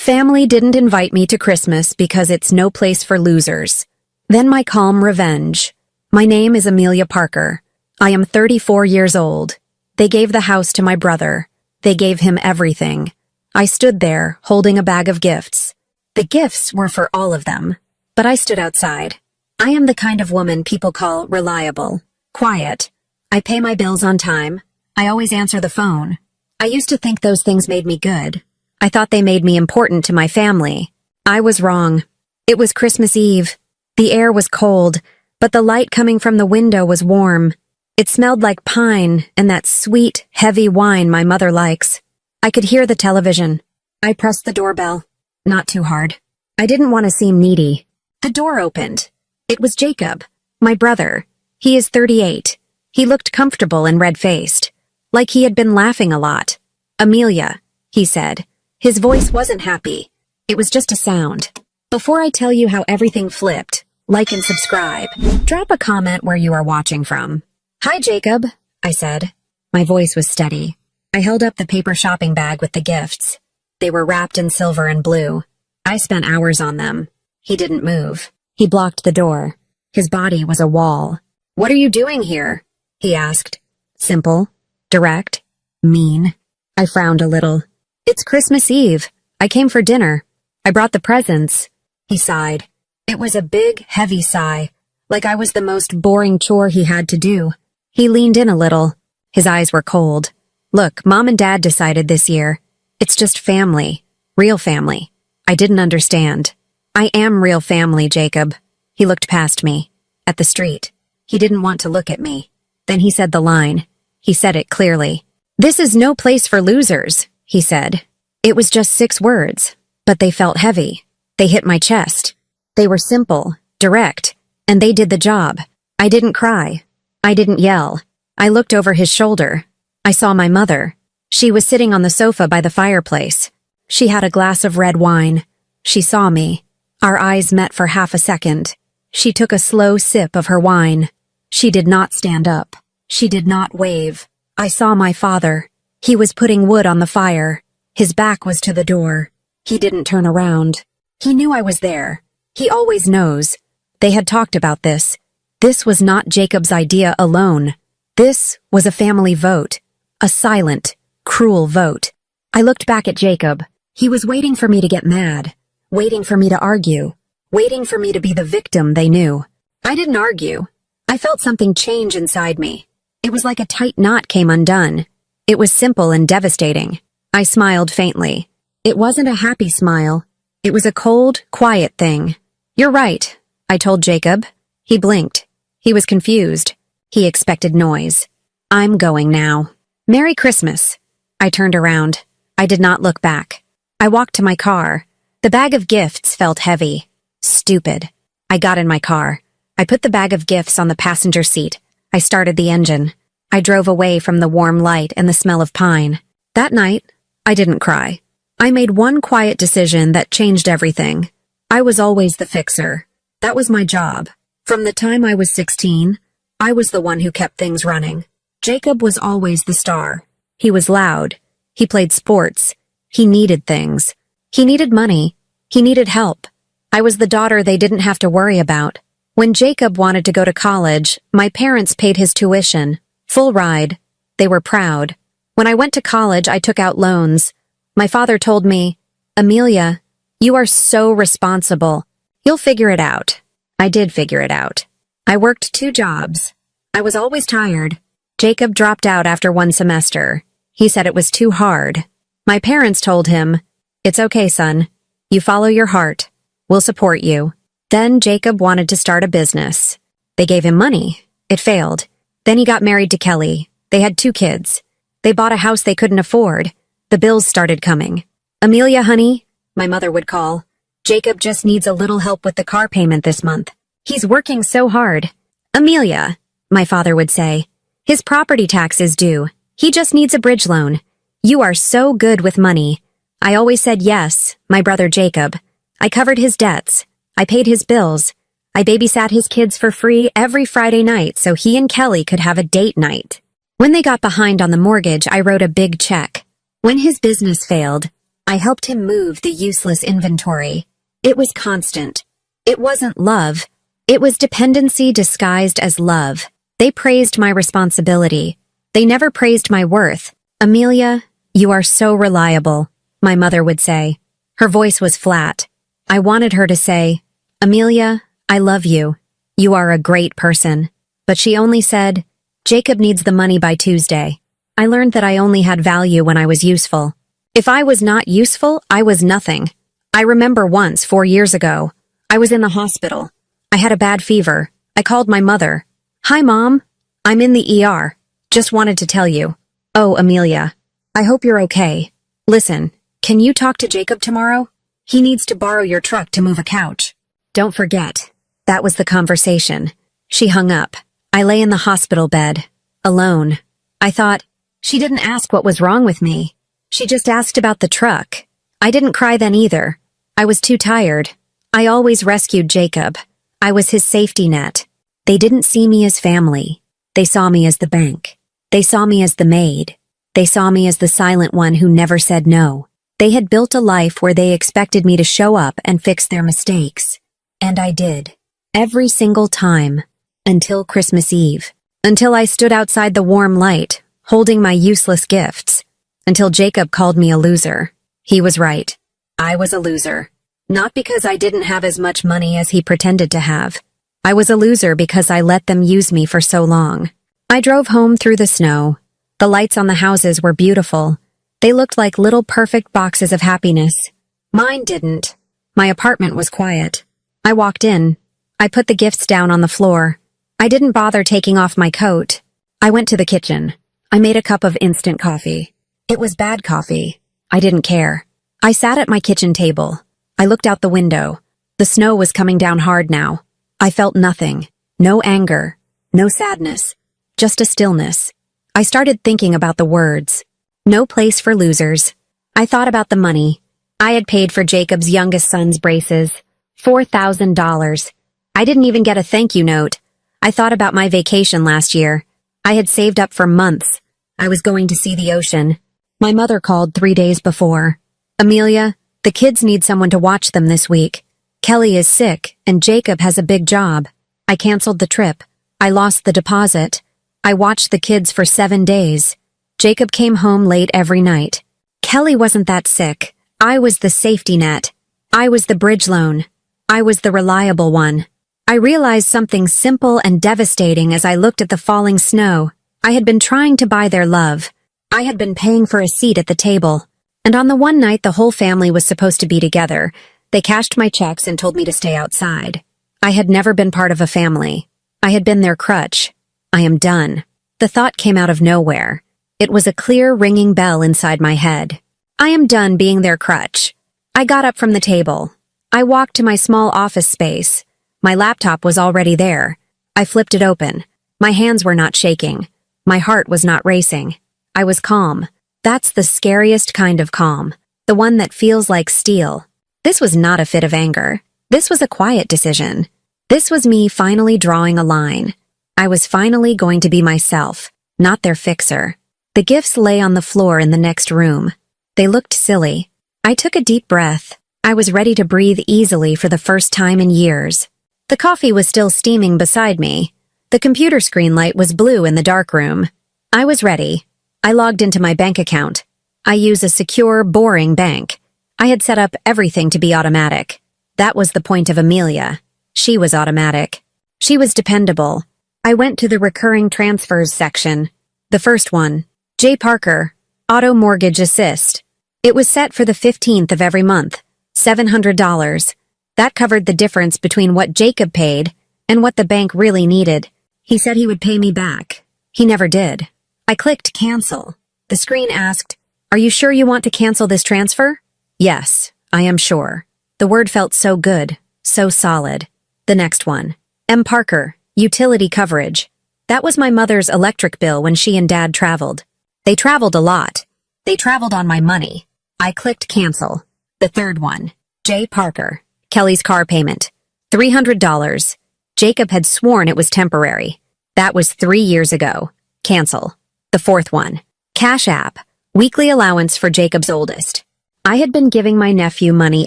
Family didn't invite me to Christmas because it's no place for losers. Then my calm revenge. My name is Amelia Parker. I am 34 years old. They gave the house to my brother. They gave him everything. I stood there, holding a bag of gifts. The gifts were for all of them, but I stood outside. I am the kind of woman people call reliable, quiet. I pay my bills on time. I always answer the phone. I used to think those things made me good. I thought they made me important to my family. I was wrong. It was Christmas Eve. The air was cold, but the light coming from the window was warm. It smelled like pine and that sweet, heavy wine my mother likes. I could hear the television. I pressed the doorbell. Not too hard. I didn't want to seem needy. The door opened. It was Jacob, my brother. He is 38. He looked comfortable and red-faced, like he had been laughing a lot. "Amelia," he said. His voice wasn't happy. It was just a sound. Before I tell you how everything flipped, like and subscribe. Drop a comment where you are watching from. "Hi, Jacob," I said. My voice was steady. I held up the paper shopping bag with the gifts. They were wrapped in silver and blue. I spent hours on them. He didn't move. He blocked the door. His body was a wall. "What are you doing here?" he asked. Simple, direct, mean. I frowned a little. "It's Christmas Eve. I came for dinner. I brought the presents." He sighed. It was a big, heavy sigh, like I was the most boring chore he had to do. He leaned in a little. His eyes were cold. "Look, Mom and Dad decided this year. It's just family. Real family." I didn't understand. "I am real family, Jacob." He looked past me. At the street. He didn't want to look at me. Then he said the line. He said it clearly. "This is no place for losers," he said. It was just 6 words, but they felt heavy. They hit my chest. They were simple, direct, and they did the job. I didn't cry. I didn't yell. I looked over his shoulder. I saw my mother. She was sitting on the sofa by the fireplace. She had a glass of red wine. She saw me. Our eyes met for half a second. She took a slow sip of her wine. She did not stand up. She did not wave. I saw my father. He was putting wood on the fire. His back was to the door. He didn't turn around. He knew I was there. He always knows. They had talked about this. This was not Jacob's idea alone. This was a family vote. A silent, cruel vote. I looked back at Jacob. He was waiting for me to get mad. Waiting for me to argue. Waiting for me to be the victim they knew. I didn't argue. I felt something change inside me. It was like a tight knot came undone. It was simple and devastating. I smiled faintly. It wasn't a happy smile. It was a cold, quiet thing. "You're right," I told Jacob. He blinked. He was confused. He expected noise. "I'm going now. Merry Christmas." I turned around. I did not look back. I walked to my car. The bag of gifts felt heavy. Stupid. I got in my car. I put the bag of gifts on the passenger seat. I started the engine. I drove away from the warm light and the smell of pine. That night, I didn't cry. I made one quiet decision that changed everything. I was always the fixer. That was my job. From the time I was 16, I was the one who kept things running. Jacob was always the star. He was loud. He played sports. He needed things. He needed money. He needed help. I was the daughter they didn't have to worry about. When Jacob wanted to go to college, my parents paid his tuition. Full ride. They were proud. When I went to college, I took out loans. My father told me, "Amelia, you are so responsible. You'll figure it out." I did figure it out. I worked 2 jobs. I was always tired. Jacob dropped out after 1 semester. He said it was too hard. My parents told him, "It's okay, son. You follow your heart. We'll support you." Then Jacob wanted to start a business. They gave him money. It failed. Then he got married to Kelly. They had 2 kids. They bought a house they couldn't afford. The bills started coming. "Amelia, honey," my mother would call. "Jacob just needs a little help with the car payment this month. He's working so hard." "Amelia," my father would say, "his property tax is due. He just needs a bridge loan. You are so good with money." I always said yes, my brother Jacob. I covered his debts. I paid his bills. I babysat his kids for free every Friday night so he and Kelly could have a date night. When they got behind on the mortgage, I wrote a big check. When his business failed, I helped him move the useless inventory. It was constant. It wasn't love. It was dependency disguised as love. They praised my responsibility. They never praised my worth. Amelia, you are so reliable, my mother would say. Her voice was flat. I wanted her to say, Amelia, I love you. You are a great person. But she only said, Jacob needs the money by Tuesday. I learned that I only had value when I was useful. If I was not useful, I was nothing. I remember once, 4 years ago, I was in the hospital. I had a bad fever. I called my mother. Hi, Mom. I'm in the ER. Just wanted to tell you. Oh, Amelia. I hope you're okay. Listen, can you talk to Jacob tomorrow? He needs to borrow your truck to move a couch. Don't forget. That was the conversation. She hung up. I lay in the hospital bed, alone. I thought, she didn't ask what was wrong with me. She just asked about the truck. I didn't cry then either. I was too tired. I always rescued Jacob. I was his safety net. They didn't see me as family. They saw me as the bank. They saw me as the maid. They saw me as the silent one who never said no. They had built a life where they expected me to show up and fix their mistakes. And I did. Every single time. Until Christmas Eve. Until I stood outside the warm light, holding my useless gifts. Until Jacob called me a loser. He was right. I was a loser. Not because I didn't have as much money as he pretended to have. I was a loser because I let them use me for so long. I drove home through the snow. The lights on the houses were beautiful. They looked like little perfect boxes of happiness. Mine didn't. My apartment was quiet. I walked in. I put the gifts down on the floor. I didn't bother taking off my coat. I went to the kitchen. I made a cup of instant coffee. It was bad coffee. I didn't care. I sat at my kitchen table. I looked out the window. The snow was coming down hard now. I felt nothing. No anger. No sadness. Just a stillness. I started thinking about the words. No place for losers. I thought about the money. I had paid for Jacob's youngest son's braces. $4,000. I didn't even get a thank you note. I thought about my vacation last year. I had saved up for months. I was going to see the ocean. My mother called 3 days before. Amelia, the kids need someone to watch them this week. Kelly is sick, and Jacob has a big job. I canceled the trip. I lost the deposit. I watched the kids for 7 days. Jacob came home late every night. Kelly wasn't that sick. I was the safety net. I was the bridge loan. I was the reliable one. I realized something simple and devastating as I looked at the falling snow. I had been trying to buy their love. I had been paying for a seat at the table. And on the one night the whole family was supposed to be together, they cashed my checks and told me to stay outside. I had never been part of a family. I had been their crutch. I am done. The thought came out of nowhere. It was a clear ringing bell inside my head. I am done being their crutch. I got up from the table. I walked to my small office space. My laptop was already there. I flipped it open. My hands were not shaking. My heart was not racing. I was calm. That's the scariest kind of calm. The one that feels like steel. This was not a fit of anger. This was a quiet decision. This was me finally drawing a line. I was finally going to be myself, not their fixer. The gifts lay on the floor in the next room. They looked silly. I took a deep breath. I was ready to breathe easily for the first time in years. The coffee was still steaming beside me. The computer screen light was blue in the dark room. I was ready. I logged into my bank account. I use a secure, boring bank. I had set up everything to be automatic. That was the point of Amelia. She was automatic. She was dependable. I went to the recurring transfers section. The first one, J. Parker, Auto Mortgage Assist. It was set for the 15th of every month, $700. That covered the difference between what Jacob paid and what the bank really needed. He said he would pay me back. He never did. I clicked cancel. The screen asked, "Are you sure you want to cancel this transfer?" Yes, I am sure. The word felt so good, so solid. The next one, M. Parker, Utility Coverage. That was my mother's electric bill when she and Dad traveled. They traveled a lot. They traveled on my money. I clicked cancel. The third one, J. Parker, Kelly's car payment. $300. Jacob had sworn it was temporary. That was 3 years ago. Cancel. The fourth one, Cash App, weekly allowance for Jacob's oldest. I had been giving my nephew money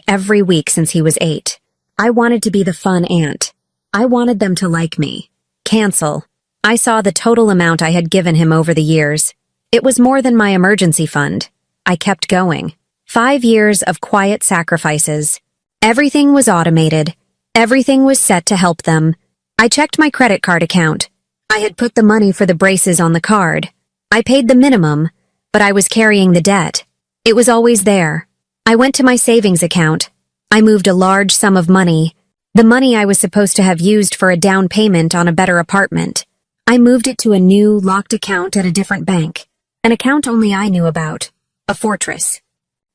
every week since he was 8. I wanted to be the fun aunt. I wanted them to like me. Cancel. I saw the total amount I had given him over the years. It was more than my emergency fund. I kept going. 5 years of quiet sacrifices. Everything was automated. Everything was set to help them. I checked my credit card account. I had put the money for the braces on the card. I paid the minimum, but I was carrying the debt. It was always there. I went to my savings account. I moved a large sum of money, the money I was supposed to have used for a down payment on a better apartment. I moved it to a new, locked account at a different bank, an account only I knew about, a fortress.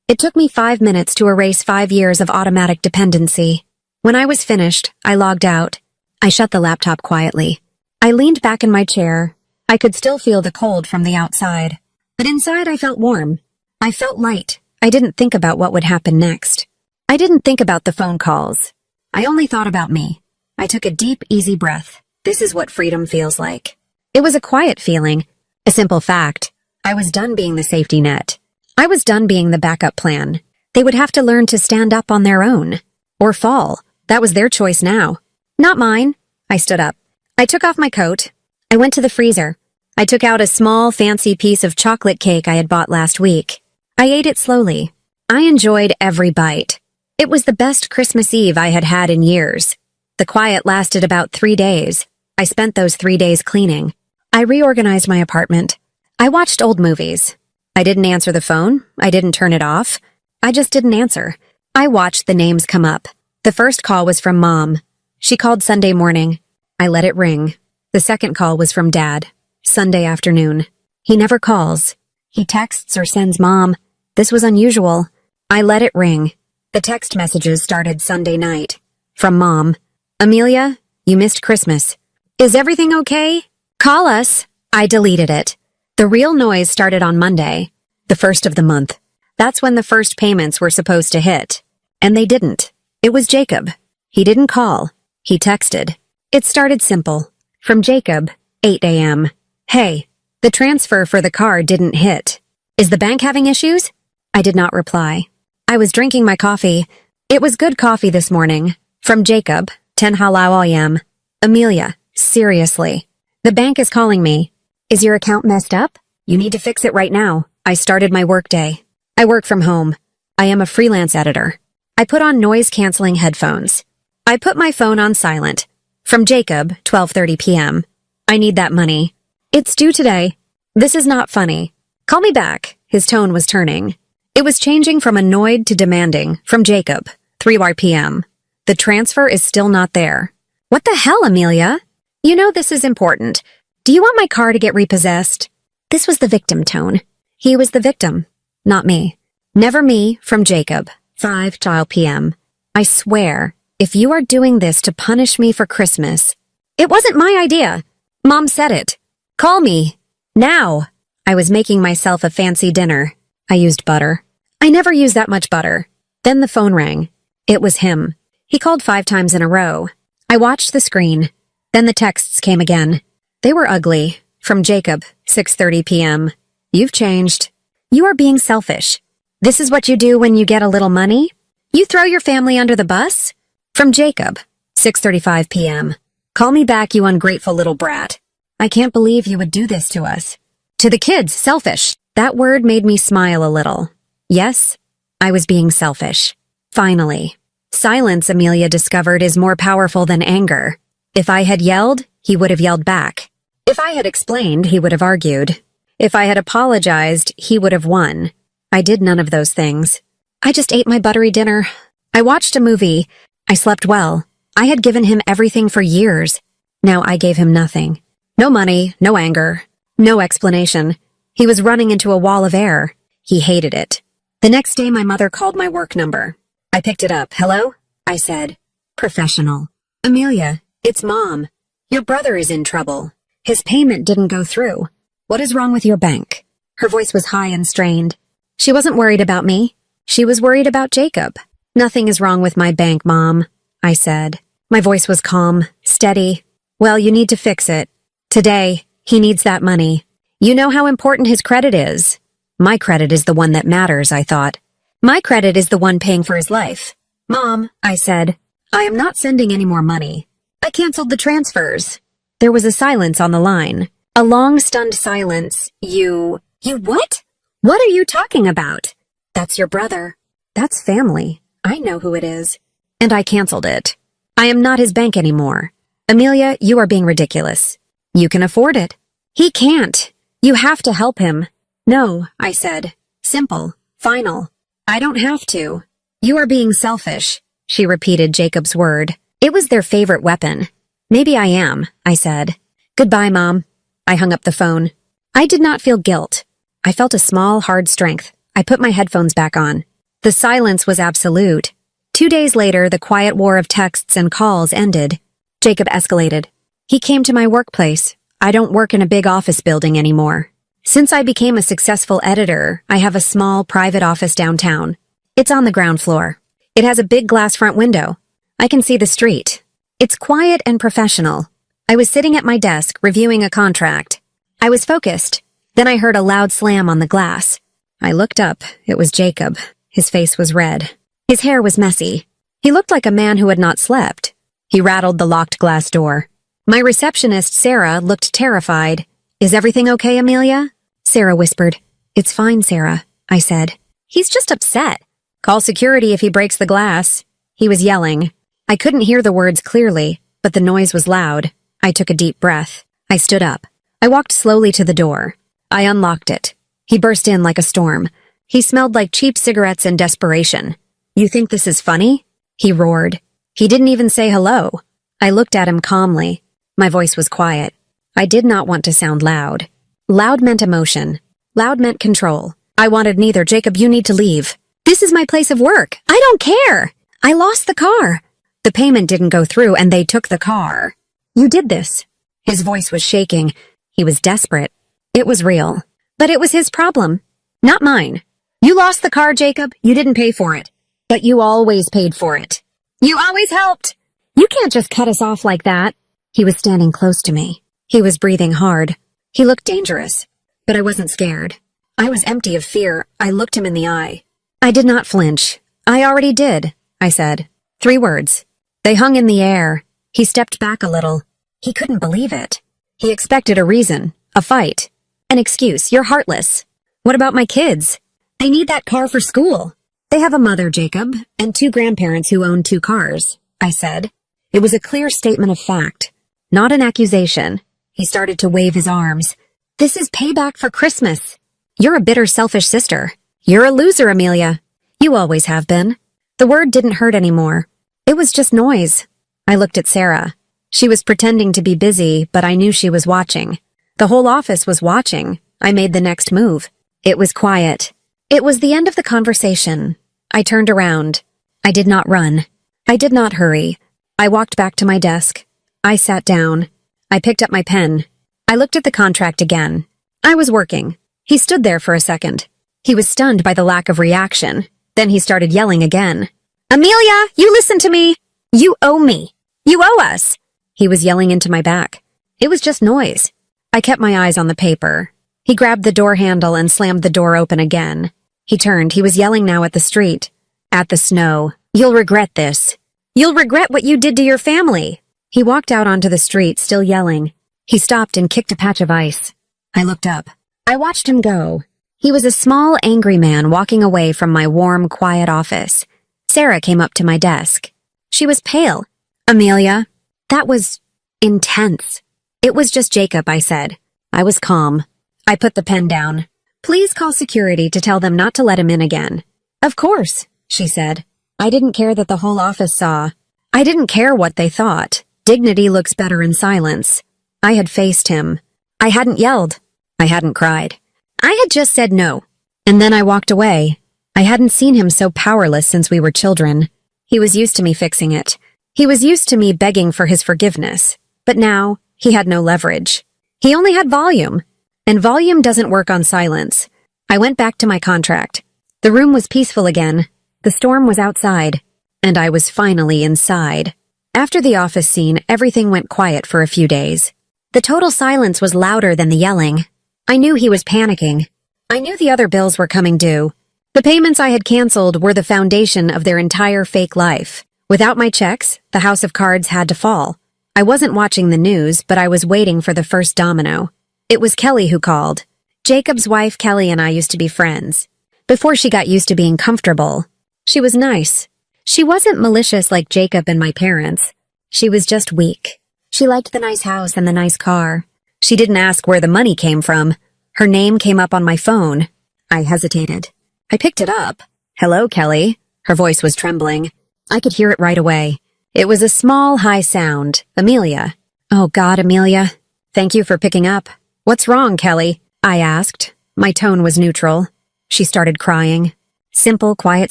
It took me 5 minutes to erase 5 years of automatic dependency. When I was finished, I logged out. I shut the laptop quietly. I leaned back in my chair. I could still feel the cold from the outside, but inside I felt warm. I felt light. I didn't think about what would happen next. I didn't think about the phone calls. I only thought about me. I took a deep, easy breath. This is what freedom feels like. It was a quiet feeling, a simple fact. I was done being the safety net. I was done being the backup plan. They would have to learn to stand up on their own. Or fall. That was their choice now. Not mine. I stood up. I took off my coat. I went to the freezer. I took out a small, fancy piece of chocolate cake I had bought last week. I ate it slowly. I enjoyed every bite. It was the best Christmas Eve I had had in years. The quiet lasted about 3 days. I spent those 3 days cleaning. I reorganized my apartment. I watched old movies. I didn't answer the phone. I didn't turn it off. I just didn't answer. I watched the names come up. The first call was from Mom. She called Sunday morning. I let it ring. The second call was from Dad. Sunday afternoon. He never calls. He texts or sends Mom. This was unusual. I let it ring. The text messages started Sunday night. From Mom. Amelia, you missed Christmas. Is everything okay? Call us. I deleted it. The real noise started on Monday, the first of the month. That's when the first payments were supposed to hit. And they didn't. It was Jacob. He didn't call. He texted. It started simple. From Jacob, 8 a.m. Hey, the transfer for the car didn't hit. Is the bank having issues? I did not reply. I was drinking my coffee. It was good coffee this morning. From Jacob, 10 halau am. Amelia, seriously. The bank is calling me. Is your account messed up? You need to fix it right now. I started my workday. I work from home. I am a freelance editor. I put on noise-canceling headphones. I put my phone on silent. From Jacob, 12:30 p.m. I need that money. It's due today. This is not funny. Call me back. His tone was turning. It was changing from annoyed to demanding. From Jacob, 3 p.m. The transfer is still not there. What the hell, Amelia? You know this is important. Do you want my car to get repossessed? This was the victim tone. He was the victim, not me. Never me. From Jacob, 5 p.m. I swear, if you are doing this to punish me for Christmas, it wasn't my idea. Mom said it. Call me. Now. I was making myself a fancy dinner. I used butter. I never use that much butter. Then the phone rang. It was him. He called 5 times in a row. I watched the screen. Then the texts came again. They were ugly. From Jacob, 6:30 p.m. You've changed. You are being selfish. This is what you do when you get a little money? You throw your family under the bus? From Jacob, 6:35 p.m. Call me back, you ungrateful little brat. I can't believe you would do this to us. To the kids, selfish. That word made me smile a little. Yes, I was being selfish. Finally. Silence, Amelia discovered, is more powerful than anger. If I had yelled, he would have yelled back. If I had explained, he would have argued. If I had apologized, he would have won. I did none of those things. I just ate my buttery dinner. I watched a movie. I slept well. I had given him everything for years. Now I gave him nothing. No money, no anger, no explanation. He was running into a wall of air. He hated it. The next day my mother called my work number. I picked it up. Hello? I said. Professional. Amelia, it's Mom. Your brother is in trouble. His payment didn't go through. What is wrong with your bank? Her voice was high and strained. She wasn't worried about me. She was worried about Jacob. Nothing is wrong with my bank, Mom, I said. My voice was calm, steady. Well, you need to fix it. Today, he needs that money. You know how important his credit is. My credit is the one that matters, I thought. My credit is the one paying for his life. Mom, I said, I am not sending any more money. I canceled the transfers. There was a silence on the line. A long, stunned silence. You what? What are you talking about? That's your brother. That's family. I know who it is. And I canceled it. I am not his bank anymore. Amelia, you are being ridiculous. You can afford it. He can't. You have to help him. No, I said. Simple. Final. I don't have to. You are being selfish, she repeated Jacob's word. It was their favorite weapon. Maybe I am, I said. Goodbye, Mom. I hung up the phone. I did not feel guilt. I felt a small, hard strength. I put my headphones back on. The silence was absolute. 2 days later, the quiet war of texts and calls ended. Jacob escalated. He came to my workplace. I don't work in a big office building anymore. Since I became a successful editor, I have a small private office downtown. It's on the ground floor. It has a big glass front window. I can see the street. It's quiet and professional. I was sitting at my desk reviewing a contract. I was focused. Then I heard a loud slam on the glass. I looked up. It was Jacob. His face was red. His hair was messy. He looked like a man who had not slept. He rattled the locked glass door. My receptionist, Sarah, looked terrified. Is everything okay, Amelia? Sarah whispered. It's fine, Sarah, I said. He's just upset. Call security if he breaks the glass. He was yelling. I couldn't hear the words clearly, but the noise was loud. I took a deep breath. I stood up. I walked slowly to the door. I unlocked it. He burst in like a storm. He smelled like cheap cigarettes and desperation. You think this is funny? He roared. He didn't even say hello. I looked at him calmly. My voice was quiet. I did not want to sound loud. Loud meant emotion. Loud meant control. I wanted neither. Jacob, you need to leave. This is my place of work. I don't care. I lost the car. The payment didn't go through and they took the car. You did this. His voice was shaking. He was desperate. It was real. But it was his problem, not mine. You lost the car, Jacob. You didn't pay for it. But you always paid for it. You always helped. You can't just cut us off like that. He was standing close to me. He was breathing hard. He looked dangerous. But I wasn't scared. I was empty of fear. I looked him in the eye. I did not flinch. I already did, I said. 3 words. They hung in the air. He stepped back a little. He couldn't believe it. He expected a reason, a fight, an excuse. You're heartless. What about my kids? They need that car for school. They have a mother, Jacob, and 2 grandparents who own 2 cars, I said. It was a clear statement of fact, not an accusation. He started to wave his arms. This is payback for Christmas. You're a bitter, selfish sister. You're a loser, Amelia. You always have been. The word didn't hurt anymore. It was just noise. I looked at Sarah. She was pretending to be busy, but I knew she was watching. The whole office was watching. I made the next move. It was quiet. It was the end of the conversation. I turned around. I did not run. I did not hurry. I walked back to my desk. I sat down. I picked up my pen. I looked at the contract again. I was working. He stood there for a second. He was stunned by the lack of reaction. Then he started yelling again. Amelia, you listen to me. You owe me. You owe us. He was yelling into my back. It was just noise. I kept my eyes on the paper. He grabbed the door handle and slammed the door open again. He turned. He was yelling now at the street. At the snow. You'll regret this. You'll regret what you did to your family. He walked out onto the street, still yelling. He stopped and kicked a patch of ice. I looked up. I watched him go. He was a small, angry man walking away from my warm, quiet office. Sarah came up to my desk. She was pale. Amelia, that was intense. It was just Jacob, I said. I was calm. I put the pen down. Please call security to tell them not to let him in again. Of course, she said. I didn't care that the whole office saw. I didn't care what they thought. Dignity looks better in silence. I had faced him. I hadn't yelled. I hadn't cried. I had just said no. And then I walked away. I hadn't seen him so powerless since we were children. He was used to me fixing it. He was used to me begging for his forgiveness. But now, he had no leverage. He only had volume. And volume doesn't work on silence. I went back to my contract. The room was peaceful again. The storm was outside. And I was finally inside. After the office scene, everything went quiet for a few days. The total silence was louder than the yelling. I knew he was panicking. I knew the other bills were coming due. The payments I had canceled were the foundation of their entire fake life. Without my checks, the house of cards had to fall. I wasn't watching the news, but I was waiting for the first domino. It was Kelly who called. Jacob's wife, Kelly, and I used to be friends. Before she got used to being comfortable. She was nice. She wasn't malicious like Jacob and my parents. She was just weak. She liked the nice house and the nice car. She didn't ask where the money came from. Her name came up on my phone. I hesitated. I picked it up. "Hello, Kelly." Her voice was trembling. I could hear it right away. It was a small, high sound. Amelia. "Oh God, Amelia. Thank you for picking up." "What's wrong, Kelly?" I asked. My tone was neutral. She started crying. Simple, quiet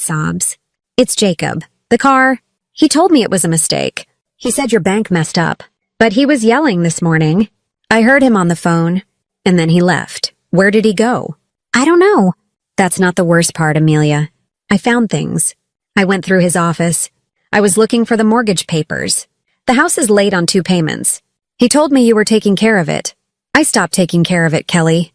sobs. "It's Jacob. The car. He told me it was a mistake. He said your bank messed up. But he was yelling this morning. I heard him on the phone. And then he left. Where did he go?" "I don't know." "That's not the worst part, Amelia. I found things. I went through his office. I was looking for the mortgage papers. The house is late on 2 payments. He told me you were taking care of it. I stopped taking care of it, Kelly."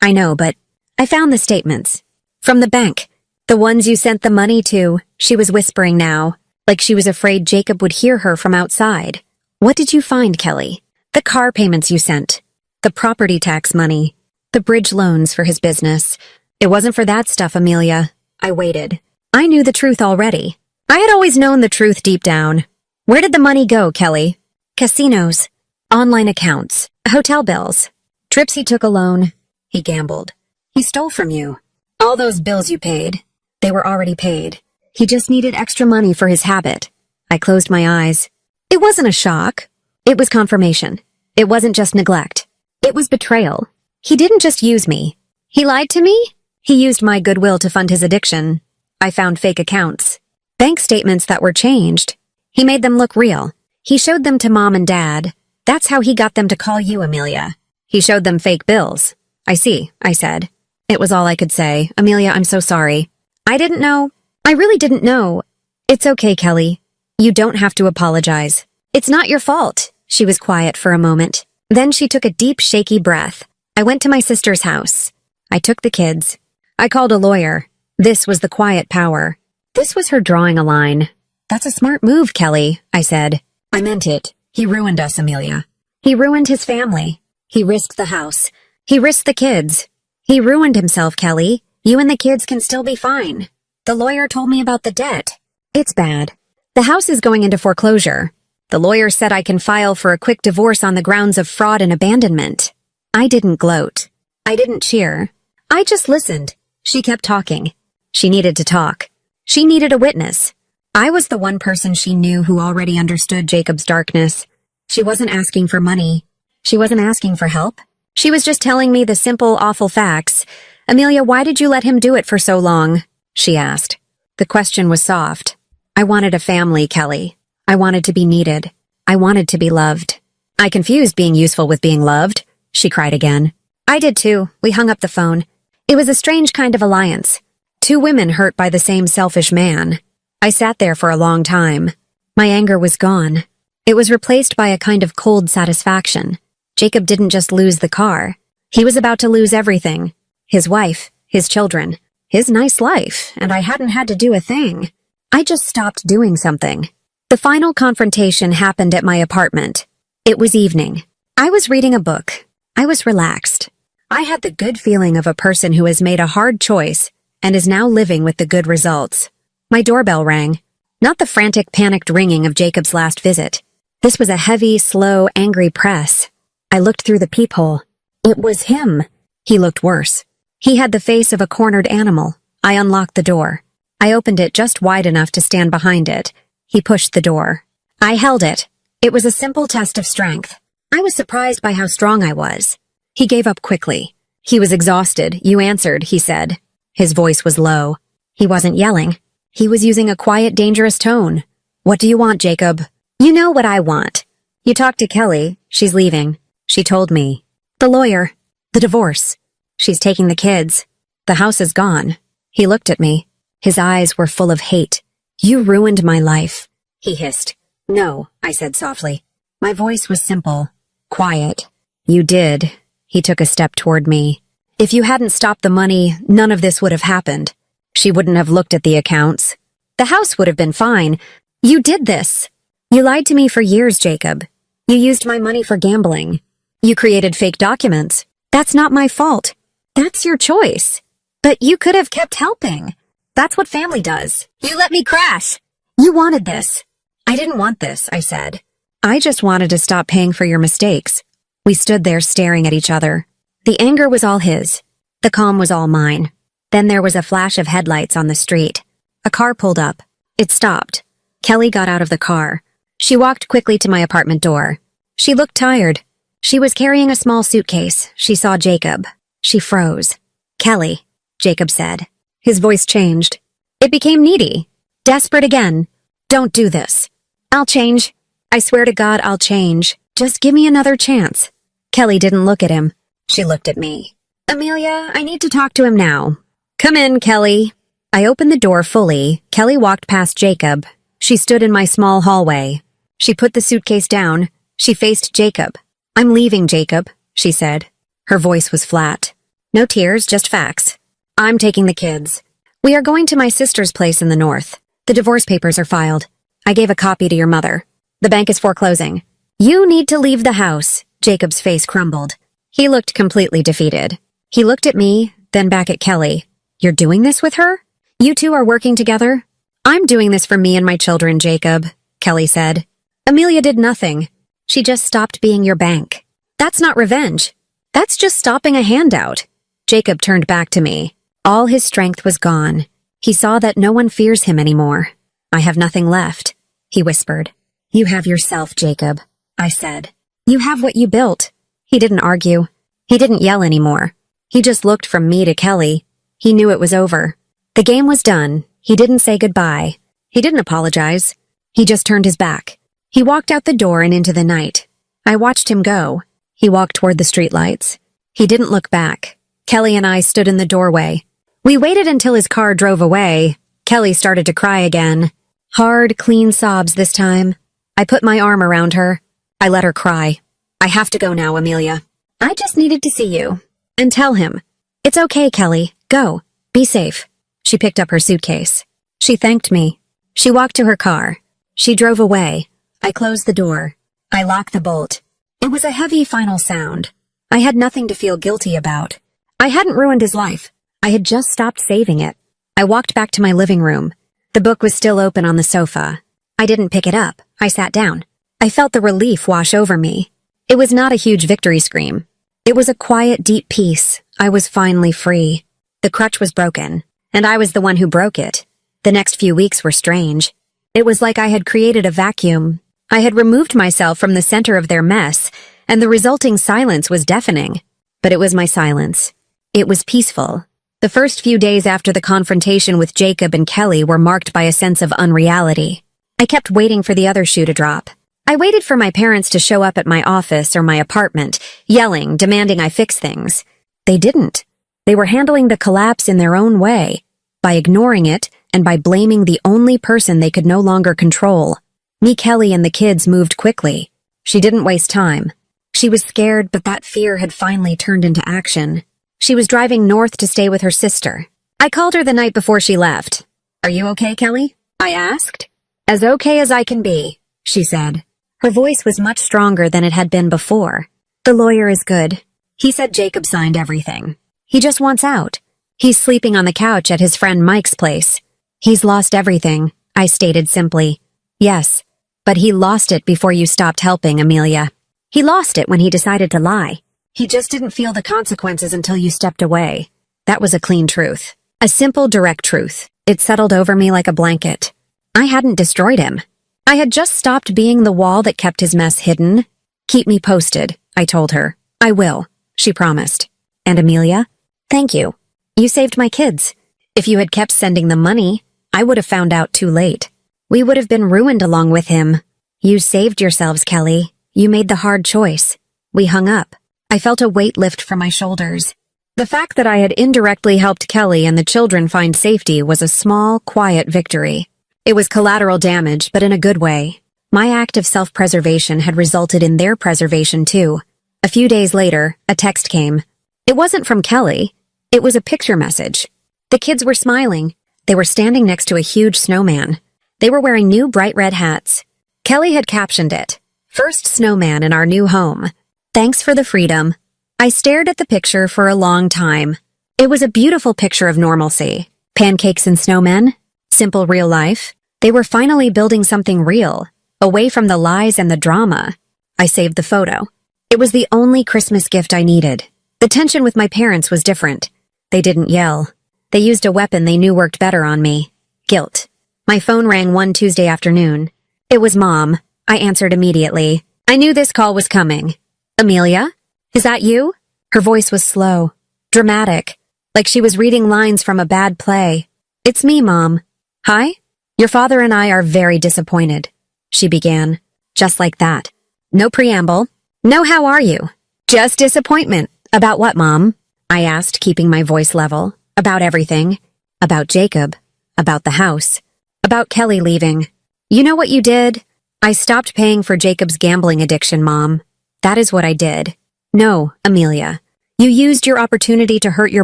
"I know, but I found the statements. From the bank. The ones you sent the money to," she was whispering now, like she was afraid Jacob would hear her from outside. "What did you find, Kelly?" "The car payments you sent. The property tax money. The bridge loans for his business. It wasn't for that stuff, Amelia." I waited. I knew the truth already. I had always known the truth deep down. "Where did the money go, Kelly?" "Casinos. Online accounts. Hotel bills. Trips he took alone. He gambled. He stole from you. All those bills you paid. They were already paid. He just needed extra money for his habit." I closed my eyes. It wasn't a shock. It was confirmation. It wasn't just neglect. It was betrayal. He didn't just use me. He lied to me. He used my goodwill to fund his addiction. I found fake accounts. Bank statements that were changed. He made them look real. He showed them to Mom and Dad. That's how he got them to call you, Amelia. He showed them fake bills. "I see," I said. It was all I could say. "Amelia, I'm so sorry. I didn't know. I really didn't know." "It's okay, Kelly. You don't have to apologize. It's not your fault." She was quiet for a moment. Then she took a deep, shaky breath. "I went to my sister's house. I took the kids. I called a lawyer. This was the quiet power. This was her drawing a line. "That's a smart move, Kelly," I said. "I meant it. He ruined us, Amelia. He ruined his family. He risked the house. He risked the kids. He ruined himself, Kelly. You and the kids can still be fine. The lawyer told me about the debt. It's bad. The house is going into foreclosure. The lawyer said I can file for a quick divorce on the grounds of fraud and abandonment." I didn't gloat. I didn't cheer. I just listened. She kept talking. She needed to talk. She needed a witness. I was the one person she knew who already understood Jacob's darkness. She wasn't asking for money. She wasn't asking for help. She was just telling me the simple, awful facts. "Amelia, why did you let him do it for so long?" she asked. The question was soft. I wanted a family, Kelly. I wanted to be needed. I wanted to be loved. "I confused being useful with being loved," she cried again. I did too. We hung up the phone. It was a strange kind of alliance. 2 women hurt by the same selfish man. I sat there for a long time. My anger was gone. It was replaced by a kind of cold satisfaction. Jacob didn't just lose the car. He was about to lose everything. His wife, his children, his nice life, and I hadn't had to do a thing. I just stopped doing something. The final confrontation happened at my apartment. It was evening. I was reading a book. I was relaxed. I had the good feeling of a person who has made a hard choice and is now living with the good results. My doorbell rang. Not the frantic, panicked ringing of Jacob's last visit. This was a heavy, slow, angry press. I looked through the peephole. It was him. He looked worse. He had the face of a cornered animal. I unlocked the door. I opened it just wide enough to stand behind it. He pushed the door. I held it. It was a simple test of strength. I was surprised by how strong I was. He gave up quickly. He was exhausted. "You answered," he said. His voice was low. He wasn't yelling. He was using a quiet, dangerous tone. "What do you want, Jacob?" "You know what I want. You talked to Kelly. She's leaving. She told me. The lawyer. The divorce. She's taking the kids. The house is gone." He looked at me. His eyes were full of hate. "You ruined my life," he hissed. "No," I said softly. My voice was simple, quiet. "You did." He took a step toward me. "If you hadn't stopped the money, none of this would have happened." She wouldn't have looked at the accounts. The house would have been fine. You did this. You lied to me for years, Jacob. You used my money for gambling. You created fake documents. That's not my fault. That's your choice. But you could have kept helping. That's what family does. You let me crash. You wanted this. I didn't want this, I said. I just wanted to stop paying for your mistakes. We stood there staring at each other. The anger was all his. The calm was all mine. Then there was a flash of headlights on the street. A car pulled up. It stopped. Kelly got out of the car. She walked quickly to my apartment door. She looked tired. She was carrying a small suitcase. She saw Jacob. She froze. Kelly, Jacob said. His voice changed. It became needy. Desperate again. Don't do this. I'll change. I swear to God I'll change. Just give me another chance. Kelly didn't look at him. She looked at me. Amelia, I need to talk to him now. Come in, Kelly. I opened the door fully. Kelly walked past Jacob. She stood in my small hallway. She put the suitcase down. She faced Jacob. I'm leaving, Jacob, she said. Her voice was flat. No tears, just facts. I'm taking the kids. We are going to my sister's place in the north. The divorce papers are filed. I gave a copy to your mother. The bank is foreclosing. You need to leave the house. Jacob's face crumbled. He looked completely defeated. He looked at me, then back at Kelly. You're doing this with her? You two are working together? I'm doing this for me and my children, Jacob, Kelly said. Amelia did nothing. She just stopped being your bank. That's not revenge. That's just stopping a handout. Jacob turned back to me. All his strength was gone. He saw that no one fears him anymore. I have nothing left, he whispered. You have yourself, Jacob, I said. You have what you built. He didn't argue. He didn't yell anymore. He just looked from me to Kelly. He knew it was over. The game was done. He didn't say goodbye. He didn't apologize. He just turned his back. He walked out the door and into the night. I watched him go. He walked toward the streetlights. He didn't look back. Kelly and I stood in the doorway. We waited until his car drove away. Kelly started to cry again. Hard, clean sobs this time. I put my arm around her. I let her cry. I have to go now, Amelia. I just needed to see you. And tell him. It's okay, Kelly. Go. Be safe. She picked up her suitcase. She thanked me. She walked to her car. She drove away. I closed the door. I locked the bolt. It was a heavy final sound. I had nothing to feel guilty about. I hadn't ruined his life. I had just stopped saving it. I walked back to my living room. The book was still open on the sofa. I didn't pick it up. I sat down. I felt the relief wash over me. It was not a huge victory scream. It was a quiet, deep peace. I was finally free. The crutch was broken, and I was the one who broke it. The next few weeks were strange. It was like I had created a vacuum. I had removed myself from the center of their mess, and the resulting silence was deafening. But it was my silence. It was peaceful. The first few days after the confrontation with Jacob and Kelly were marked by a sense of unreality. I kept waiting for the other shoe to drop. I waited for my parents to show up at my office or my apartment, yelling, demanding I fix things. They didn't. They were handling the collapse in their own way, by ignoring it and by blaming the only person they could no longer control. Me, Kelly, and the kids moved quickly. She didn't waste time. She was scared, but that fear had finally turned into action. She was driving north to stay with her sister. I called her the night before she left. Are you okay, Kelly? I asked. As okay as I can be, she said. Her voice was much stronger than it had been before. The lawyer is good. He said Jacob signed everything. He just wants out. He's sleeping on the couch at his friend Mike's place. He's lost everything, I stated simply. Yes, but he lost it before you stopped helping, Amelia. He lost it when he decided to lie. He just didn't feel the consequences until you stepped away. That was a clean truth. A simple, direct truth. It settled over me like a blanket. I hadn't destroyed him. I had just stopped being the wall that kept his mess hidden. Keep me posted, I told her. I will, she promised. And Amelia? Thank you. You saved my kids. If you had kept sending them money, I would have found out too late. We would have been ruined along with him. You saved yourselves, Kelly. You made the hard choice. We hung up. I felt a weight lift from my shoulders. The fact that I had indirectly helped Kelly and the children find safety was a small, quiet victory. It was collateral damage, but in a good way. My act of self-preservation had resulted in their preservation too. A few days later, a text came. It wasn't from Kelly. It was a picture message. The kids were smiling. They were standing next to a huge snowman. They were wearing new bright red hats. Kelly had captioned it, "First snowman in our new home. Thanks for the freedom." I stared at the picture for a long time. It was a beautiful picture of normalcy. Pancakes and snowmen. Simple real life. They were finally building something real, away from the lies and the drama. I saved the photo. It was the only Christmas gift I needed. The tension with my parents was different. They didn't yell. They used a weapon they knew worked better on me. Guilt. My phone rang one Tuesday afternoon. It was Mom. I answered immediately. I knew this call was coming. "Amelia? Is that you?" Her voice was slow, dramatic, like she was reading lines from a bad play. "It's me, Mom." "Hi? Your father and I are very disappointed," she began, just like that. No preamble. No how are you. Just disappointment. "About what, Mom?" I asked, keeping my voice level. "About everything. About Jacob. About the house. About Kelly leaving. You know what you did? I stopped paying for Jacob's gambling addiction, Mom. That is what I did. No, Amelia. You used your opportunity to hurt your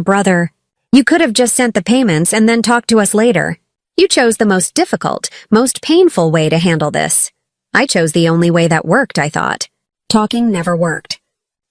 brother. You could have just sent the payments and then talked to us later. You chose the most difficult, most painful way to handle this. I chose the only way that worked, I thought. Talking never worked.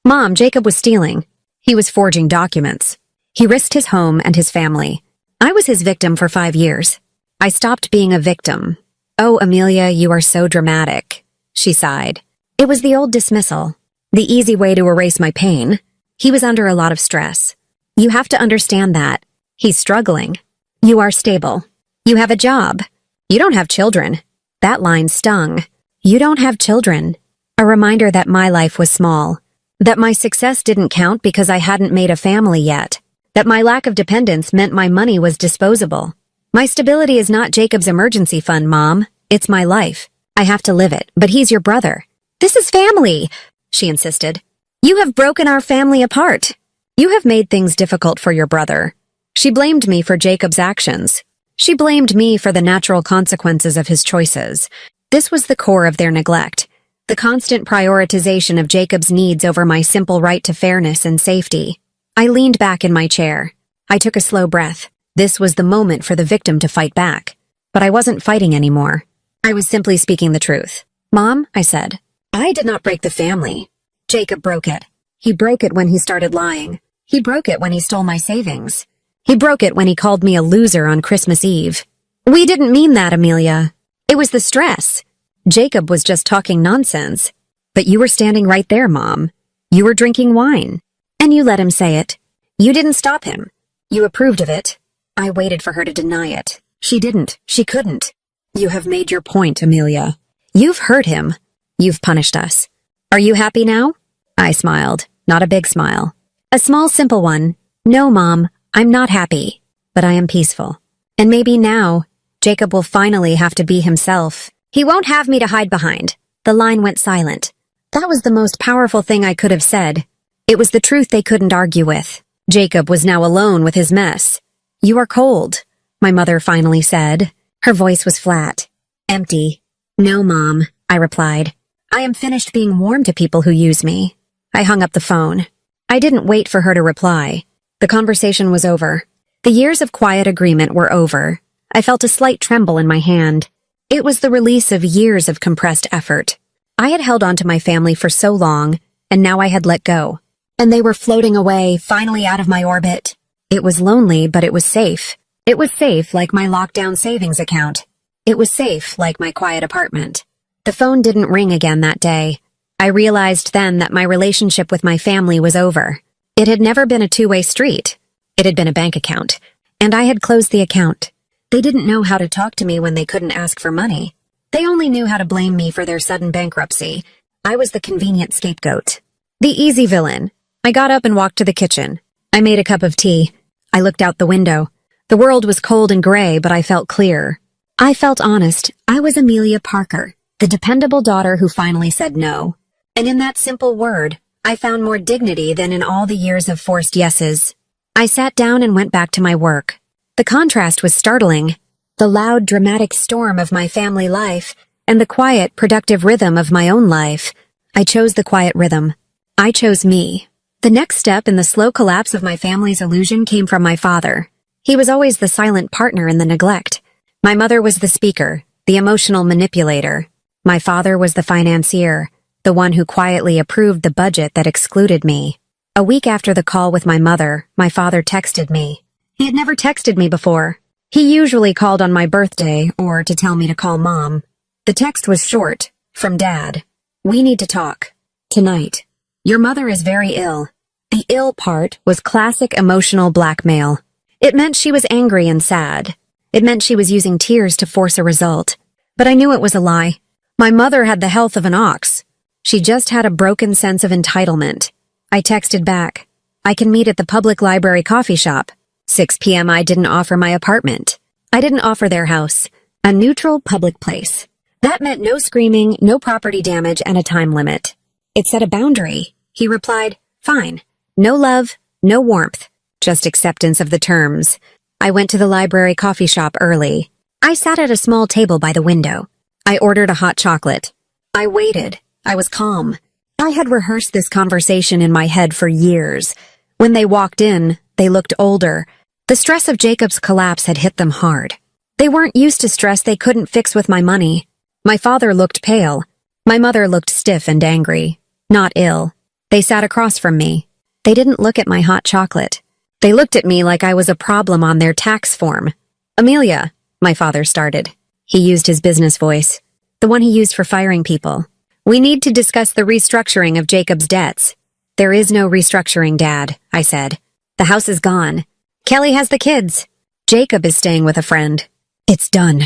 Mom, Jacob was stealing. He was forging documents. He risked his home and his family. I was his victim for 5 years. I stopped being a victim. Oh, Amelia, you are so dramatic, she sighed. It was the old dismissal, the easy way to erase my pain. He was under a lot of stress. You have to understand that. He's struggling. You are stable. You have a job. You don't have children. That line stung. You don't have children. A reminder that my life was small. That my success didn't count because I hadn't made a family yet. That my lack of dependence meant my money was disposable. My stability is not Jacob's emergency fund, Mom. It's my life. I have to live it, but he's your brother. This is family, she insisted. You have broken our family apart. You have made things difficult for your brother. She blamed me for Jacob's actions. She blamed me for the natural consequences of his choices. This was the core of their neglect. The constant prioritization of Jacob's needs over my simple right to fairness and safety. I leaned back in my chair. I took a slow breath. This was the moment for the victim to fight back. But I wasn't fighting anymore. I was simply speaking the truth. Mom, I said, I did not break the family. Jacob broke it. He broke it when he started lying. He broke it when he stole my savings. He broke it when he called me a loser on Christmas Eve. We didn't mean that, Amelia. It was the stress. Jacob was just talking nonsense. But you were standing right there, Mom. You were drinking wine. And you let him say it. You didn't stop him. You approved of it. I waited for her to deny it. She didn't. She couldn't. You have made your point, Amelia. You've hurt him. You've punished us. Are you happy now? I smiled. Not a big smile. A small, simple one. No, Mom, I'm not happy. But I am peaceful. And maybe now, Jacob will finally have to be himself. He won't have me to hide behind. The line went silent. That was the most powerful thing I could have said. It was the truth they couldn't argue with. Jacob was now alone with his mess. You are cold, my mother finally said. Her voice was flat. Empty. No, Mom, I replied. I am finished being warm to people who use me. I hung up the phone. I didn't wait for her to reply. The conversation was over. The years of quiet agreement were over. I felt a slight tremble in my hand. It was the release of years of compressed effort. I had held on to my family for so long, and now I had let go. And they were floating away, finally out of my orbit. It was lonely, but it was safe. It was safe like my lockdown savings account. It was safe like my quiet apartment. The phone didn't ring again that day. I realized then that my relationship with my family was over. It had never been a two-way street. It had been a bank account, and I had closed the account. They didn't know how to talk to me when they couldn't ask for money. They only knew how to blame me for their sudden bankruptcy. I was the convenient scapegoat. The easy villain. I got up and walked to the kitchen. I made a cup of tea. I looked out the window. The world was cold and gray, but I felt clear. I felt honest. I was Amelia Parker, the dependable daughter who finally said no. And in that simple word, I found more dignity than in all the years of forced yeses. I sat down and went back to my work. The contrast was startling. The loud, dramatic storm of my family life and the quiet, productive rhythm of my own life. I chose the quiet rhythm. I chose me. The next step in the slow collapse of my family's illusion came from my father. He was always the silent partner in the neglect. My mother was the speaker, the emotional manipulator. My father was the financier, the one who quietly approved the budget that excluded me. A week after the call with my mother, my father texted me. He had never texted me before. He usually called on my birthday or to tell me to call Mom. The text was short, from Dad. We need to talk. Tonight. Your mother is very ill. The ill part was classic emotional blackmail. It meant she was angry and sad. It meant she was using tears to force a result. But I knew it was a lie. My mother had the health of an ox. She just had a broken sense of entitlement. I texted back. I can meet at the public library coffee shop. 6 p.m. I didn't offer my apartment. I didn't offer their house. A neutral public place. That meant no screaming, no property damage, and a time limit. It set a boundary. He replied, fine. No love, no warmth, just acceptance of the terms. I went to the library coffee shop early. I sat at a small table by the window. I ordered a hot chocolate. I waited. I was calm. I had rehearsed this conversation in my head for years. When they walked in, they looked older. The stress of Jacob's collapse had hit them hard. They weren't used to stress they couldn't fix with my money. My father looked pale. My mother looked stiff and angry. Not ill. They sat across from me. They didn't look at my hot chocolate. They looked at me like I was a problem on their tax form. Amelia, my father started. He used his business voice, the one he used for firing people. We need to discuss the restructuring of Jacob's debts. There is no restructuring, Dad, I said. The house is gone. Kelly has the kids. Jacob is staying with a friend. It's done.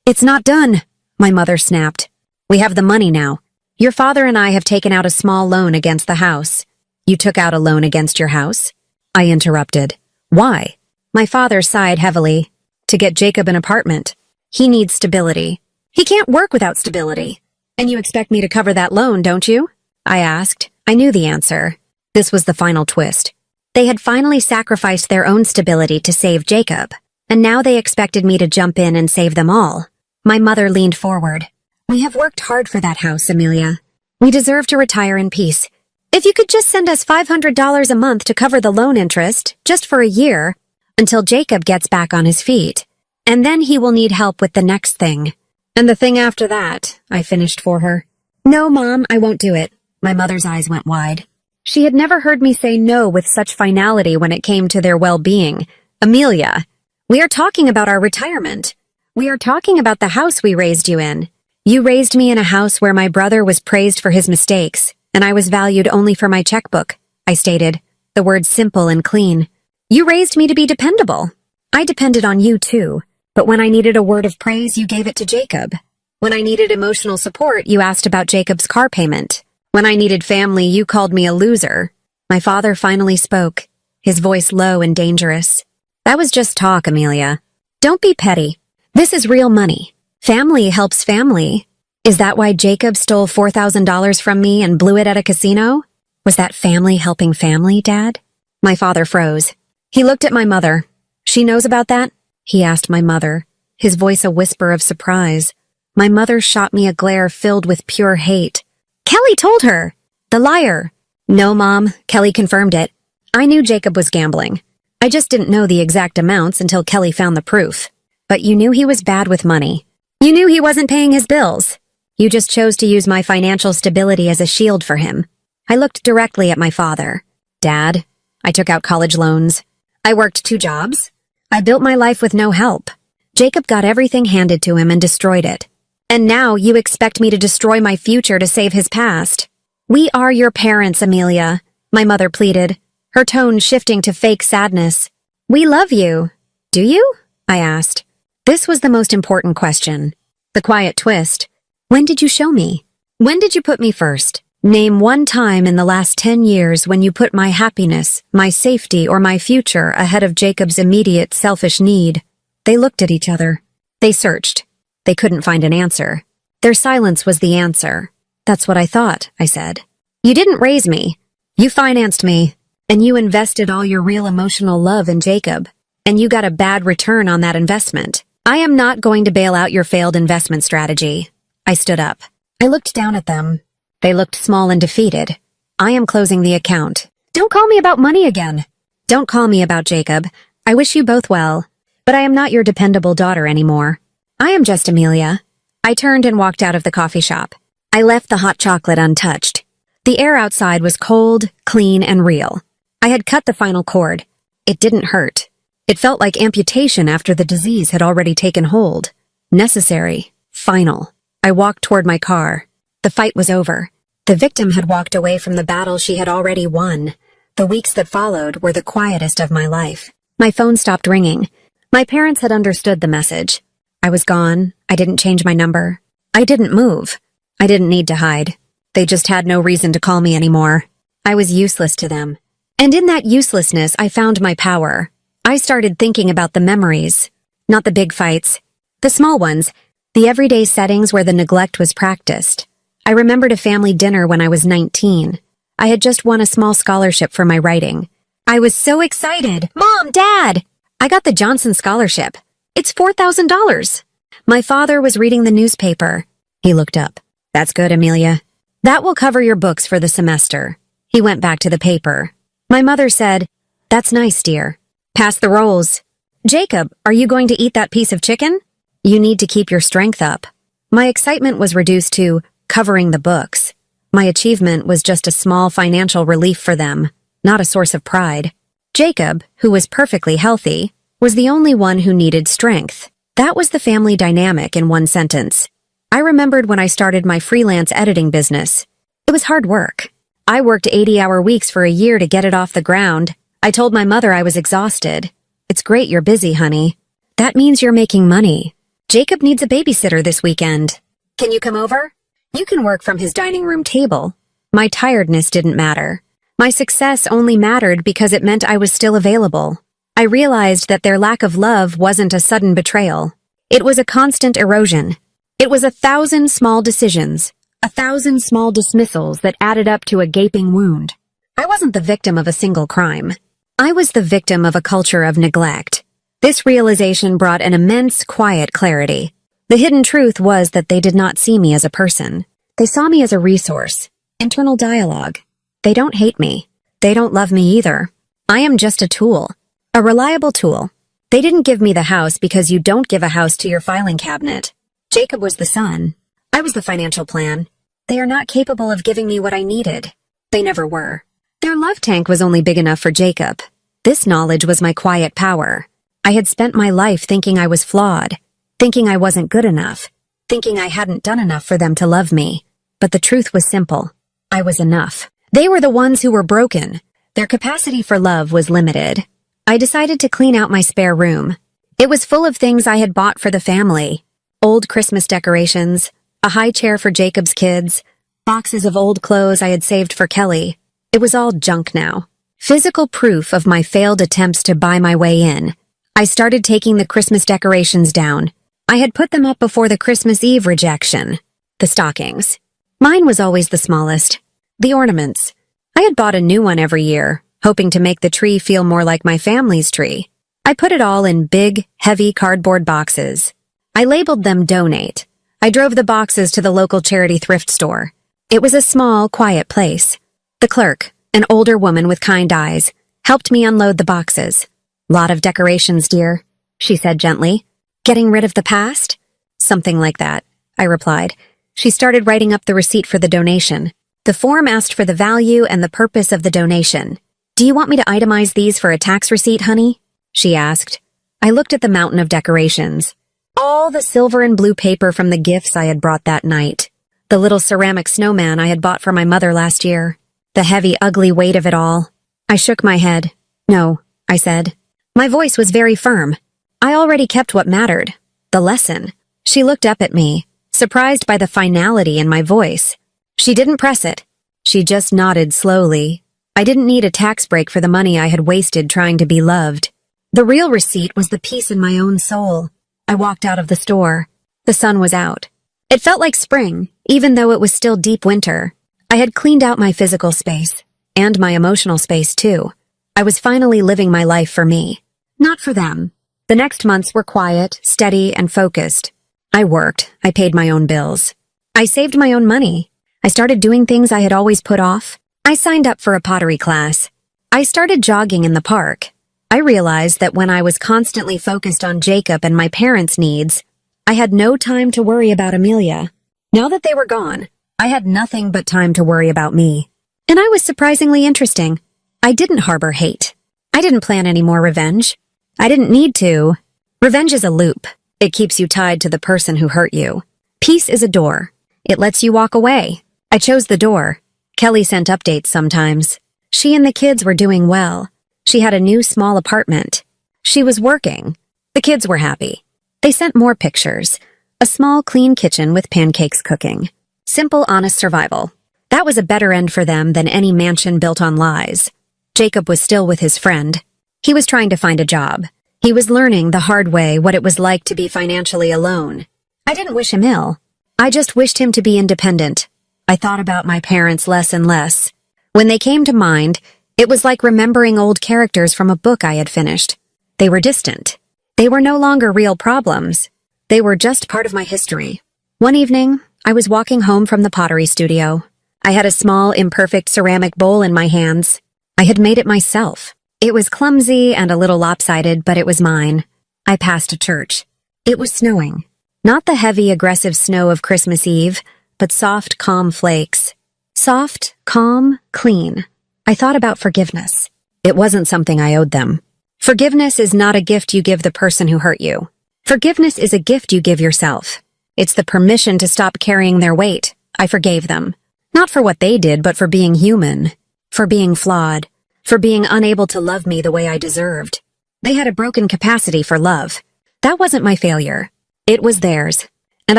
It's not done, my mother snapped. We have the money now. Your father and I have taken out a small loan against the house. You took out a loan against your house? I interrupted. Why? My father sighed heavily. To get Jacob an apartment. He needs stability. He can't work without stability. And you expect me to cover that loan, don't you? I asked. I knew the answer. This was the final twist. They had finally sacrificed their own stability to save Jacob, and now they expected me to jump in and save them all. My mother leaned forward. We have worked hard for that house, Amelia. We deserve to retire in peace. If you could just send us $500 a month to cover the loan interest, just for a year, until Jacob gets back on his feet. And then he will need help with the next thing. And the thing after that, I finished for her. No, Mom, I won't do it. My mother's eyes went wide. She had never heard me say no with such finality when it came to their well-being. Amelia, we are talking about our retirement. We are talking about the house we raised you in. You raised me in a house where my brother was praised for his mistakes, and I was valued only for my checkbook, I stated, the words simple and clean. You raised me to be dependable. I depended on you too, but when I needed a word of praise, you gave it to Jacob. When I needed emotional support, you asked about Jacob's car payment. When I needed family, you called me a loser. My father finally spoke, his voice low and dangerous. That was just talk, Amelia. Don't be petty. This is real money. Family helps family. Is that why Jacob stole $4,000 from me and blew it at a casino? Was that family helping family, Dad? My father froze. He looked at my mother. She knows about that? He asked my mother, his voice a whisper of surprise. My mother shot me a glare filled with pure hate. Kelly told her! The liar! No, Mom, Kelly confirmed it. I knew Jacob was gambling. I just didn't know the exact amounts until Kelly found the proof. But you knew he was bad with money. You knew he wasn't paying his bills. You just chose to use my financial stability as a shield for him. I looked directly at my father. Dad, I took out college loans. I worked 2 jobs. I built my life with no help. Jacob got everything handed to him and destroyed it. And now you expect me to destroy my future to save his past. We are your parents, Amelia, my mother pleaded, her tone shifting to fake sadness. We love you. Do you? I asked. This was the most important question. The quiet twist. When did you show me? When did you put me first? Name one time in the last 10 years when you put my happiness, my safety, or my future ahead of Jacob's immediate selfish need. They looked at each other. They searched. They couldn't find an answer. Their silence was the answer. That's what I thought, I said. You didn't raise me. You financed me. And you invested all your real emotional love in Jacob. And you got a bad return on that investment. I am not going to bail out your failed investment strategy. I stood up. I looked down at them. They looked small and defeated. I am closing the account. Don't call me about money again. Don't call me about Jacob. I wish you both well, but I am not your dependable daughter anymore. I am just Amelia. I turned and walked out of the coffee shop. I left the hot chocolate untouched. The air outside was cold, clean, and real. I had cut the final cord. It didn't hurt. It felt like amputation after the disease had already taken hold. Necessary. Final. I walked toward my car. The fight was over. The victim had walked away from the battle she had already won. The weeks that followed were the quietest of my life. My phone stopped ringing. My parents had understood the message. I was gone. I didn't change my number. I didn't move. I didn't need to hide. They just had no reason to call me anymore. I was useless to them. And in that uselessness, I found my power. I started thinking about the memories, not the big fights, the small ones, the everyday settings where the neglect was practiced. I remembered a family dinner when I was 19. I had just won a small scholarship for my writing. I was so excited. Mom, Dad! I got the Johnson Scholarship. It's $4,000. My father was reading the newspaper. He looked up. That's good, Amelia. That will cover your books for the semester. He went back to the paper. My mother said, That's nice, dear. Pass the rolls. Jacob, are you going to eat that piece of chicken? You need to keep your strength up. My excitement was reduced to covering the books. My achievement was just a small financial relief for them, not a source of pride. Jacob, who was perfectly healthy, was the only one who needed strength. That was the family dynamic in one sentence. I remembered when I started my freelance editing business. It was hard work. I worked 80-hour weeks for a year to get it off the ground. I told my mother I was exhausted. It's great you're busy, honey. That means you're making money. Jacob needs a babysitter this weekend. Can you come over? You can work from his dining room table. My tiredness didn't matter. My success only mattered because it meant I was still available. I realized that their lack of love wasn't a sudden betrayal. It was a constant erosion. It was 1,000 small decisions, 1,000 small dismissals that added up to a gaping wound. I wasn't the victim of a single crime. I was the victim of a culture of neglect. This realization brought an immense, quiet clarity. The hidden truth was that they did not see me as a person. They saw me as a resource, internal dialogue. They don't hate me. They don't love me either. I am just a tool, a reliable tool. They didn't give me the house because you don't give a house to your filing cabinet. Jacob was the son. I was the financial plan. They are not capable of giving me what I needed. They never were. Their love tank was only big enough for Jacob. This knowledge was my quiet power. I had spent my life thinking I was flawed, thinking I wasn't good enough, thinking I hadn't done enough for them to love me. But the truth was simple. I was enough. They were the ones who were broken. Their capacity for love was limited. I decided to clean out my spare room. It was full of things I had bought for the family. Old Christmas decorations, a high chair for Jacob's kids, boxes of old clothes I had saved for Kelly. It was all junk now. Physical proof of my failed attempts to buy my way in. I started taking the Christmas decorations down. I had put them up before the Christmas Eve rejection. The stockings. Mine was always the smallest. The ornaments. I had bought a new one every year, hoping to make the tree feel more like my family's tree. I put it all in big, heavy cardboard boxes. I labeled them Donate. I drove the boxes to the local charity thrift store. It was a small, quiet place. The clerk, an older woman with kind eyes, helped me unload the boxes. Lot of decorations, dear, she said gently. Getting rid of the past? Something like that, I replied. She started writing up the receipt for the donation. The form asked for the value and the purpose of the donation. Do you want me to itemize these for a tax receipt, honey? She asked. I looked at the mountain of decorations. All the silver and blue paper from the gifts I had brought that night. The little ceramic snowman I had bought for my mother last year. The heavy, ugly weight of it all. I shook my head. No, I said. My voice was very firm. I already kept what mattered. The lesson. She looked up at me, surprised by the finality in my voice. She didn't press it. She just nodded slowly. I didn't need a tax break for the money I had wasted trying to be loved. The real receipt was the peace in my own soul. I walked out of the store. The sun was out. It felt like spring, even though it was still deep winter. I had cleaned out my physical space, and my emotional space too. I was finally living my life for me, not for them. The next months were quiet, steady, and focused. I worked. I paid my own bills. I saved my own money. I started doing things I had always put off. I signed up for a pottery class. I started jogging in the park. I realized that when I was constantly focused on Jacob and my parents' needs, I had no time to worry about Amelia. Now that they were gone, I had nothing but time to worry about me. And I was surprisingly interesting. I didn't harbor hate. I didn't plan any more revenge. I didn't need to. Revenge is a loop. It keeps you tied to the person who hurt you. Peace is a door. It lets you walk away. I chose the door. Kelly sent updates sometimes. She and the kids were doing well. She had a new small apartment. She was working. The kids were happy. They sent more pictures. A small, clean kitchen with pancakes cooking. Simple, honest survival. That was a better end for them than any mansion built on lies. Jacob was still with his friend. He was trying to find a job. He was learning the hard way what it was like to be financially alone. I didn't wish him ill. I just wished him to be independent. I thought about my parents less and less. When they came to mind, it was like remembering old characters from a book I had finished. They were distant. They were no longer real problems. They were just part of my history. One evening, I was walking home from the pottery studio. I had a small, imperfect ceramic bowl in my hands. I had made it myself. It was clumsy and a little lopsided, but it was mine. I passed a church. It was snowing. Not the heavy, aggressive snow of Christmas Eve, but soft, calm flakes. Soft, calm, clean. I thought about forgiveness. It wasn't something I owed them. Forgiveness is not a gift you give the person who hurt you. Forgiveness is a gift you give yourself. It's the permission to stop carrying their weight. I forgave them. Not for what they did, but for being human. For being flawed. For being unable to love me the way I deserved. They had a broken capacity for love. That wasn't my failure. It was theirs. And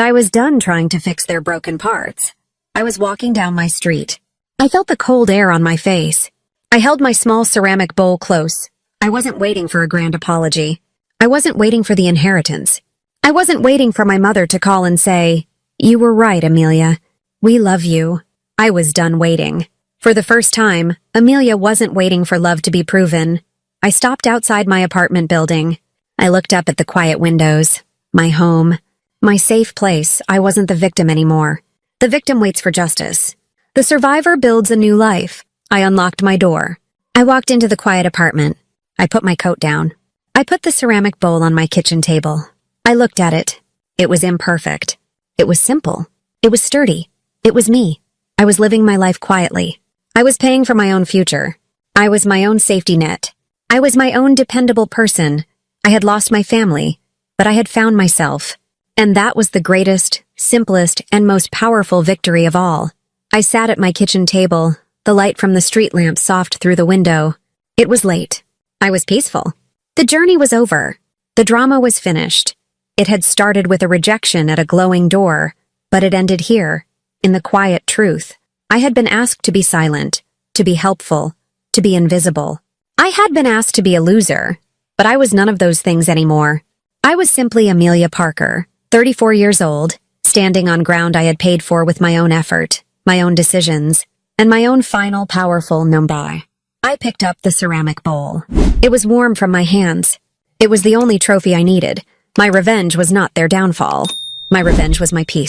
I was done trying to fix their broken parts. I was walking down my street. I felt the cold air on my face. I held my small ceramic bowl close. I wasn't waiting for a grand apology. I wasn't waiting for the inheritance. I wasn't waiting for my mother to call and say, "You were right, Amelia. We love you." I was done waiting. For the first time, Amelia wasn't waiting for love to be proven. I stopped outside my apartment building. I looked up at the quiet windows. My home. My safe place. I wasn't the victim anymore. The victim waits for justice. The survivor builds a new life. I unlocked my door. I walked into the quiet apartment. I put my coat down. I put the ceramic bowl on my kitchen table. I looked at it. It was imperfect. It was simple. It was sturdy. It was me. I was living my life quietly. I was paying for my own future. I was my own safety net. I was my own dependable person. I had lost my family, but I had found myself. And that was the greatest, simplest, and most powerful victory of all. I sat at my kitchen table, the light from the street lamp soft through the window. It was late. I was peaceful. The journey was over. The drama was finished. It had started with a rejection at a glowing door, but it ended here, in the quiet truth. I had been asked to be silent, to be helpful, to be invisible. I had been asked to be a loser, but I was none of those things anymore. I was simply Amelia Parker, 34 years old, standing on ground I had paid for with my own effort, my own decisions, and my own final powerful number. I picked up the ceramic bowl. It was warm from my hands. It was the only trophy I needed. My revenge was not their downfall. My revenge was my peace.